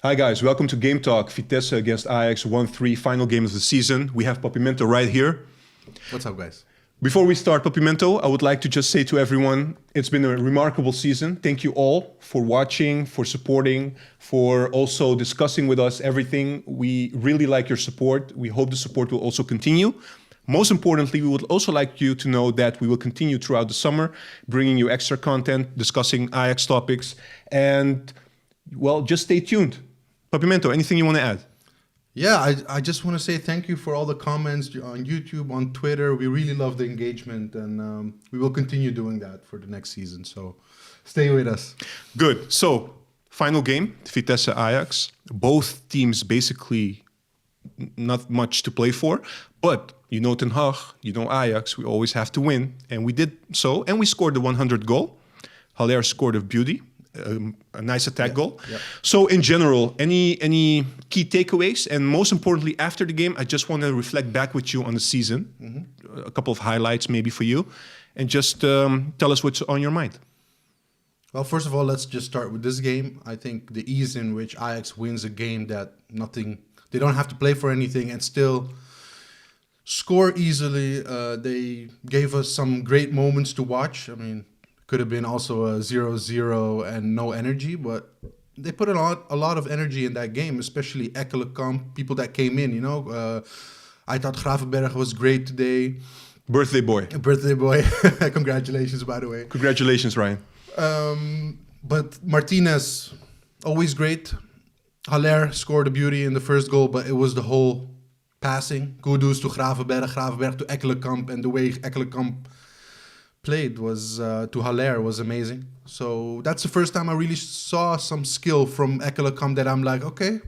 Hi guys, welcome to GameTalk Vitesse against Ajax 1-3 final game of the season. We have Papimento right here. What's up, guys? Before we start Papimento, I would like to just say to everyone, it's been a remarkable season. Thank you all for watching, for supporting, for also discussing with us everything. We really like your support. We hope the support will also continue. Most importantly, we would also like you to know that we will continue throughout the summer, bringing you extra content, discussing Ajax topics, and, well, just stay tuned. Papimento, anything you want to add? Yeah, I just want to say thank you for all the comments on YouTube, on Twitter. We really love the engagement, and we will continue doing that for the next season. So stay with us. Good. So, final game, Vitesse Ajax. Both teams basically not much to play for, but you know Ten Hag, you know Ajax, we always have to win, and we did so, and we scored the 100 goal. Haller scored of beauty. A nice attack goal. Yeah. So in general, any key takeaways? And most importantly, after the game, I just want to reflect back with you on the season. Mm-hmm. A couple of highlights maybe for you. And just tell us what's on your mind. Well, first of all, let's just start with this game. I think the ease in which Ajax wins a game that they don't have to play for anything and still score easily. They gave us some great moments to watch. I mean, could have been also a 0-0 and no energy, but they put a lot of energy in that game, especially Ekkelenkamp, people that came in, you know. I thought Gravenberg was great today. Birthday boy. Birthday boy. Congratulations, by the way. Congratulations, Ryan. But Martinez, always great. Haller scored a beauty in the first goal, but it was the whole passing. Kudus to Gravenberg to Ekkelenkamp, and the way Ekkelenkamp played was to Haller was amazing. So that's the first time I really saw some skill from Ekkelenkamp that I'm like, okay.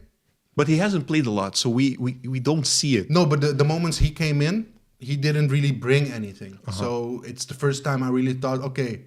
But he hasn't played a lot, so we don't see it. No, but the moments he came in, he didn't really bring anything. So it's the first time I really thought, okay,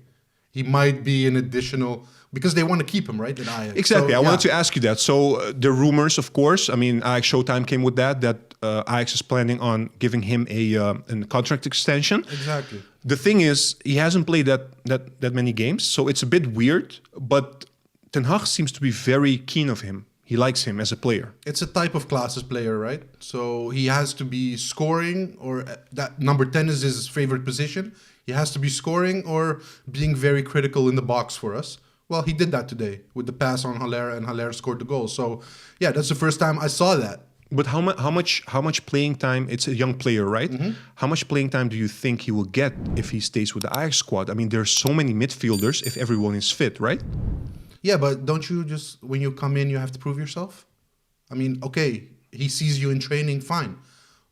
he might be an additional, because they want to keep him, right, in Ajax. Exactly. So, I wanted to ask you that. So the rumors, of course, I mean, Ajax Showtime came with that Ajax is planning on giving him a contract extension. Exactly. The thing is, he hasn't played that many games, so it's a bit weird, but Ten Hag seems to be very keen of him. He likes him as a player. It's a type of classes player, right? So he has to be scoring, or that number 10 is his favorite position. He has to be scoring or being very critical in the box for us. Well, he did that today with the pass on Haller, and Haller scored the goal. So, yeah, that's the first time I saw that. But how much playing time? It's a young player, right? Mm-hmm. How much playing time do you think he will get if he stays with the Ajax squad? I mean, there's so many midfielders if everyone is fit, right? Yeah, but don't you just, when you come in, you have to prove yourself? I mean, okay, he sees you in training, fine.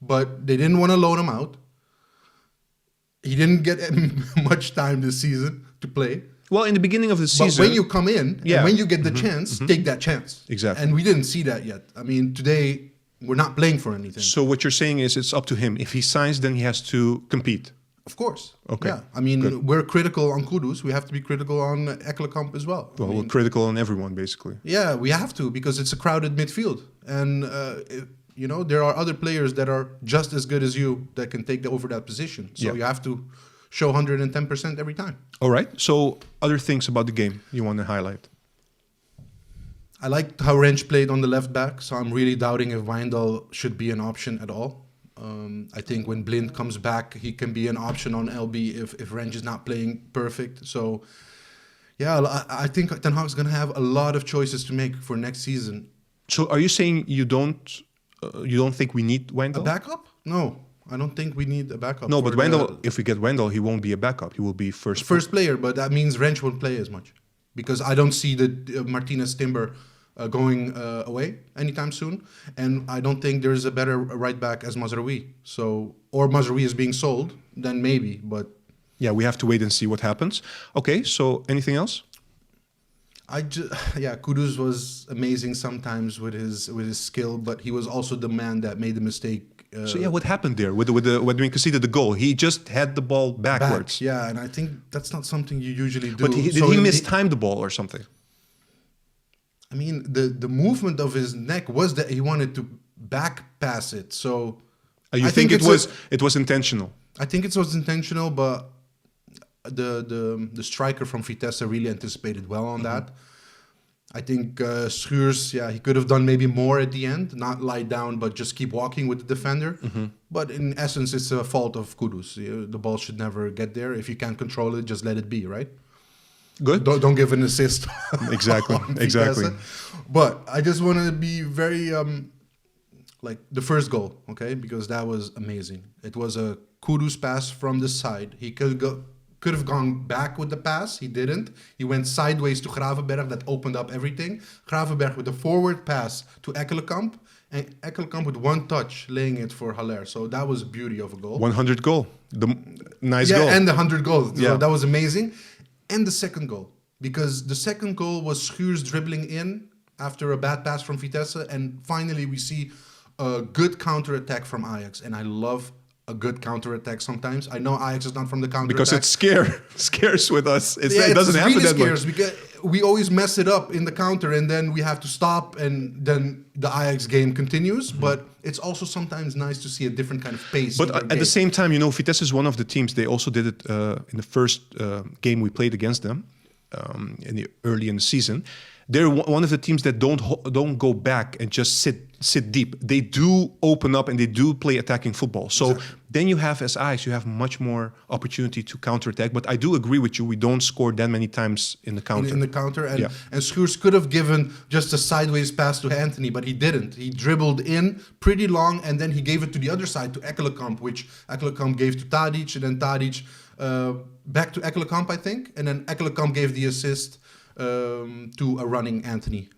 But they didn't want to loan him out. He didn't get much time this season to play. Well, in the beginning of the season... But when you come in, and when you get the chance, take that chance. Exactly. And we didn't see that yet. I mean, today, we're not playing for anything. So what you're saying is it's up to him. If he signs, then he has to compete. Of course. Okay. Yeah. I mean, we're critical on Kudus. We have to be critical on Ekkelenkamp as well. Well, we're critical on everyone, basically. Yeah, we have to, because it's a crowded midfield. And, you know, there are other players that are just as good as you that can take over that position. So you have to show 110% every time. All right. So other things about the game you want to highlight? I liked how Rensch played on the left back. So I'm really doubting if Wijndal should be an option at all. I think when Blind comes back, he can be an option on LB if Rensch is not playing perfect. So, yeah, I think Ten Hag's going to have a lot of choices to make for next season. So are you saying you don't think we need Wijndal? A backup? No, I don't think we need a backup. No, but Wijndal, if we get Wijndal, he won't be a backup. He will be first player, but that means Rensch won't play as much. Because I don't see the Martinez Timber going away anytime soon, and I don't think there's a better right back as Mazraoui. So, or Mazraoui is being sold, then maybe. But yeah, we have to wait and see what happens. Okay, so anything else? Kudus was amazing sometimes with his skill, but he was also the man that made the mistake. What happened there with when we conceded the goal? He just had the ball backwards. And I think that's not something you usually do. But did he mistime the ball or something? I mean, the movement of his neck was that he wanted to back pass it. So you think it was intentional? I think it was intentional, but the striker from Vitesse really anticipated well on that. I think Schuurs, he could have done maybe more at the end, not lie down, but just keep walking with the defender. But in essence, it's a fault of Kudus. The ball should never get there. If you can't control it, just let it be, right? Good. Don't give an assist. Exactly. Exactly. But I just want to be very like the first goal, okay? Because that was amazing. It was a Kudus pass from the side. He could have gone back with the pass. He didn't. He went sideways to Gravenberg. That opened up everything. Gravenberg with a forward pass to Ekkelenkamp. And Ekkelenkamp with one touch laying it for Haller. So that was a beauty of a goal. 100 goal. Nice goal. Yeah, and the 100 goals. Yeah. So that was amazing. And the second goal. Because the second goal was Schuurs dribbling in after a bad pass from Vitesse. And finally we see a good counter-attack from Ajax. And I love a good counter-attack sometimes. I know Ajax is not from the counter-attack. Because it's scarce with us. It doesn't happen really that scarce much. Because we always mess it up in the counter and then we have to stop and then the Ajax game continues. But it's also sometimes nice to see a different kind of pace. But at the same time, Vitesse is one of the teams. They also did it in the first game we played against them early in the season. They're one of the teams that don't go back and just sit deep. They do open up and they do play attacking football. So then you have, as Ajax, you have much more opportunity to counterattack. But I do agree with you. We don't score that many times in the counter. In the counter. And Schuurs could have given just a sideways pass to Anthony, but he didn't. He dribbled in pretty long and then he gave it to the other side to Ekkelenkamp, which Ekkelenkamp gave to Tadic. And then Tadic back to Ekkelenkamp, I think. And then Ekkelenkamp gave the assist to a running Anthony.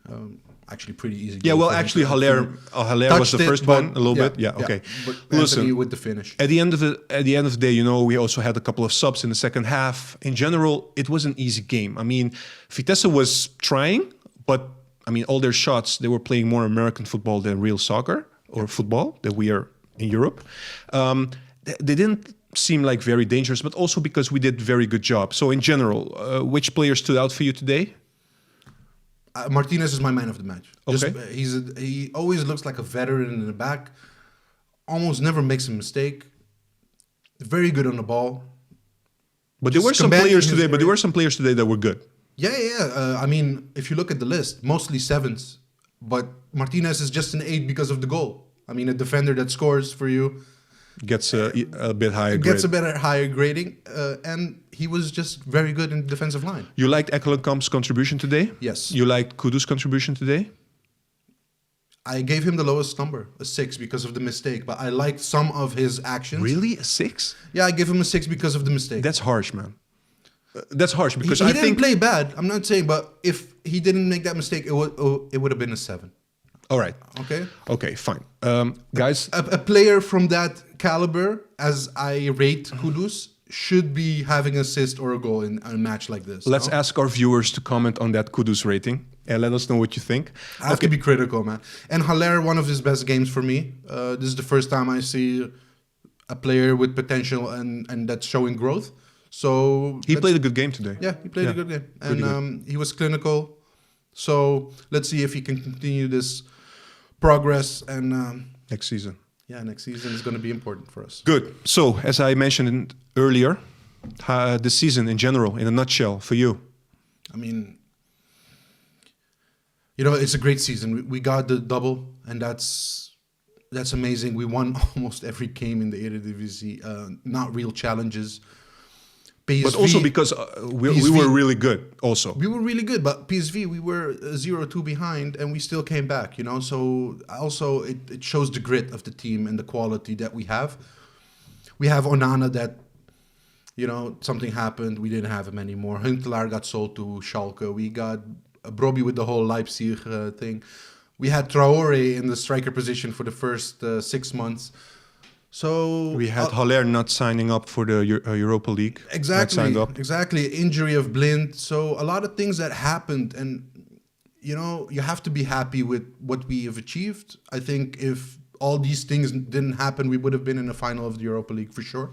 Actually, pretty easy. Yeah, well, actually, Haller was the first one a little bit. Yeah, okay. But Listen, Anthony with the finish. At the end of the day, we also had a couple of subs in the second half. In general, it was an easy game. I mean, Vitesse was trying, but I mean, all their shots, they were playing more American football than real soccer or football that we are in Europe. They didn't seem like very dangerous, but also because we did very good job. So in general, which player stood out for you today? Martinez is my man of the match. Okay. He always looks like a veteran in the back. Almost never makes a mistake. Very good on the ball. But there were some players today. But there were some players today that were good. Yeah. I mean, if you look at the list, mostly 7s. But Martinez is just an 8 because of the goal. I mean, a defender that scores for you gets a bit higher grade. Gets a better higher grading, and he was just very good in the defensive line. You liked Ekkelenkamp's contribution today? Yes. You liked Kudus' contribution today? I gave him the lowest number, a 6, because of the mistake. But I liked some of his actions. Really? A 6? Yeah, I give him a 6 because of the mistake. That's harsh, man. That's harsh because he didn't play bad. I'm not saying, but if he didn't make that mistake, it would have been a 7. All right. Okay, fine. Guys. A player from that caliber, as I rate Kudus, should be having an assist or a goal in a match like this. Let's ask our viewers to comment on that Kudus rating and let us know what you think. I have to be critical, man. And Haller, one of his best games for me. This is the first time I see a player with potential and that's showing growth. So he played a good game today. Yeah, he played a good game. And he was clinical. So let's see if he can continue this progress and next season. Yeah, next season is going to be important for us. Good. So, as I mentioned earlier, this season in general, in a nutshell, for you. I mean, it's a great season. We got the double, and that's amazing. We won almost every game in the eredivisie. Not real challenges. PSV, but also because we were really good also. We were really good, but PSV, we were 0-2 behind and we still came back, So also it shows the grit of the team and the quality that we have. We have Onana that, something happened. We didn't have him anymore. Huntelaar got sold to Schalke. We got Brobbey with the whole Leipzig thing. We had Traore in the striker position for the first 6 months. So we had Haller not signing up for the Europa League. Exactly. Injury of Blind. So a lot of things that happened, and you have to be happy with what we have achieved. I think if all these things didn't happen, we would have been in the final of the Europa League for sure.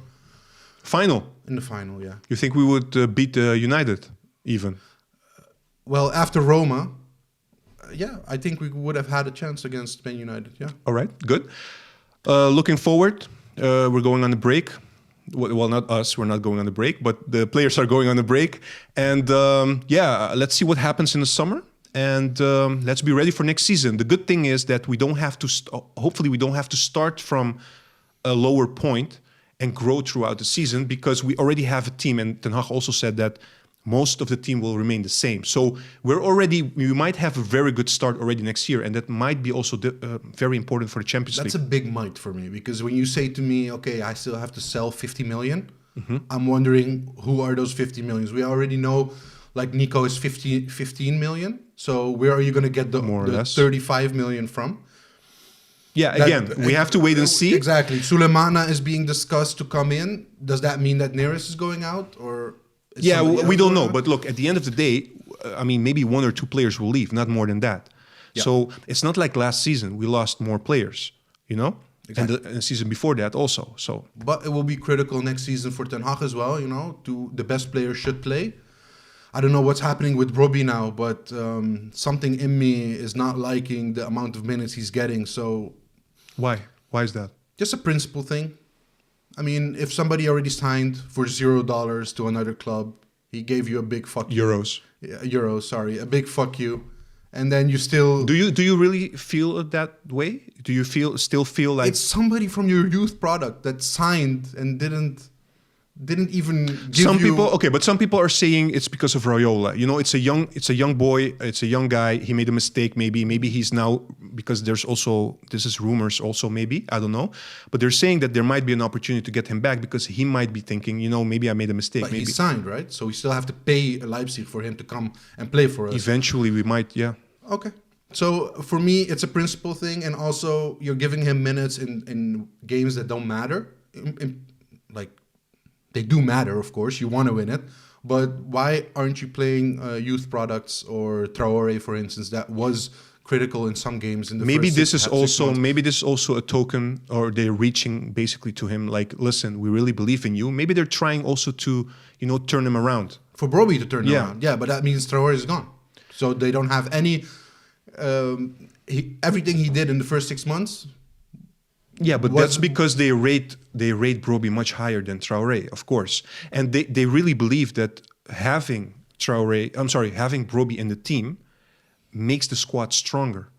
Final? In the final, yeah. You think we would beat United even? Well, after Roma, I think we would have had a chance against Man United. Yeah. All right. Good. Looking forward, we're going on a break. Well, not us, we're not going on a break, but the players are going on a break. And let's see what happens in the summer. and let's be ready for next season. The good thing is that we don't have to. Hopefully, we don't have to start from a lower point and grow throughout the season because we already have a team. And Ten Hag also said that most of the team will remain the same. So we might have a very good start already next year, and that might be also very important for the Champions League. That's a big might for me because when you say to me, okay, I still have to sell 50 million, I'm wondering who are those 50 millions? We already know like Nico is 15 million. So where are you going to get the 35 million from? Yeah, again, we have to wait and see. Exactly. Sulemana is being discussed to come in. Does that mean that Neres is going out or... Yeah, we don't know. But look, at the end of the day, I mean, maybe 1 or 2 players will leave, not more than that. Yeah. So it's not like last season. We lost more players, you know? Exactly. And the season before that also. So, but it will be critical next season for Ten Hag as well, you know? The best players should play. I don't know what's happening with Brobbey now, but something in me is not liking the amount of minutes he's getting. So, why? Why is that? Just a principle thing. I mean, if somebody already signed for $0 to another club, he gave you a big fuck you. Euros. Yeah, euros, sorry. A big fuck you. And then you still... Do you really feel that way? Do you still feel like... It's somebody from your youth product that signed and didn't even give some people, okay, but some people are saying it's because of Raiola. You know, it's a young boy, it's a young guy. He made a mistake. Maybe he's now, because this is rumors also. Maybe I don't know, but they're saying that there might be an opportunity to get him back because he might be thinking, you know, maybe I made a mistake. But maybe he signed, right? So we still have to pay Leipzig for him to come and play for us. Eventually, we might, yeah. Okay. So for me, it's a principle thing, and also you're giving him minutes in games that don't matter. Like. They do matter, of course. You want to win it. But why aren't you playing youth products or Traore, for instance, that was critical in some games in the maybe first this is also a token, or they're reaching basically to him like, listen, we really believe in you. Maybe they're trying also to, you know, turn him around. For Brobbey to turn him around. Yeah, but that means Traore is gone. So they don't have any... everything he did in the first 6 months... Yeah, but that's because they rate Brobbey much higher than Traore, of course. And they really believe that having Brobbey in the team makes the squad stronger.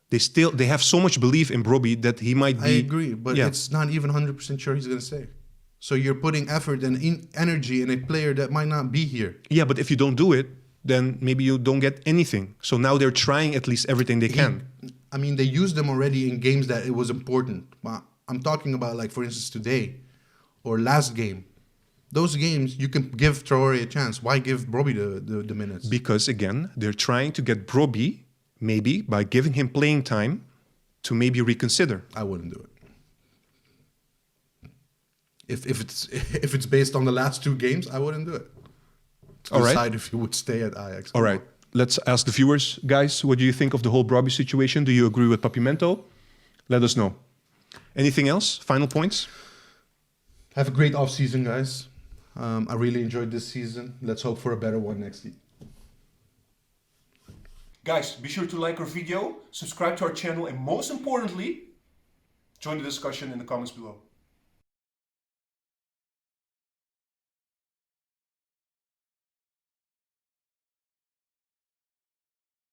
They have so much belief in Brobbey that he might be... I agree, but it's not even 100% sure he's going to stay. So you're putting effort and energy in a player that might not be here. Yeah, but if you don't do it, then maybe you don't get anything. So now they're trying at least everything they can. I mean, they used them already in games that it was important. But I'm talking about, like, for instance, today or last game. Those games, you can give Traore a chance. Why give Brobbey the minutes? Because, again, they're trying to get Brobbey, maybe, by giving him playing time, to maybe reconsider. I wouldn't do it. If it's based on the last 2 games, I wouldn't do it. To decide if you would stay at Ajax. All right. Let's ask the viewers, guys, what do you think of the whole Brobbey situation? Do you agree with Papimento? Let us know. Anything else? Final points? Have a great off-season, guys. I really enjoyed this season. Let's hope for a better one next year. Guys, be sure to like our video, subscribe to our channel, and most importantly, join the discussion in the comments below.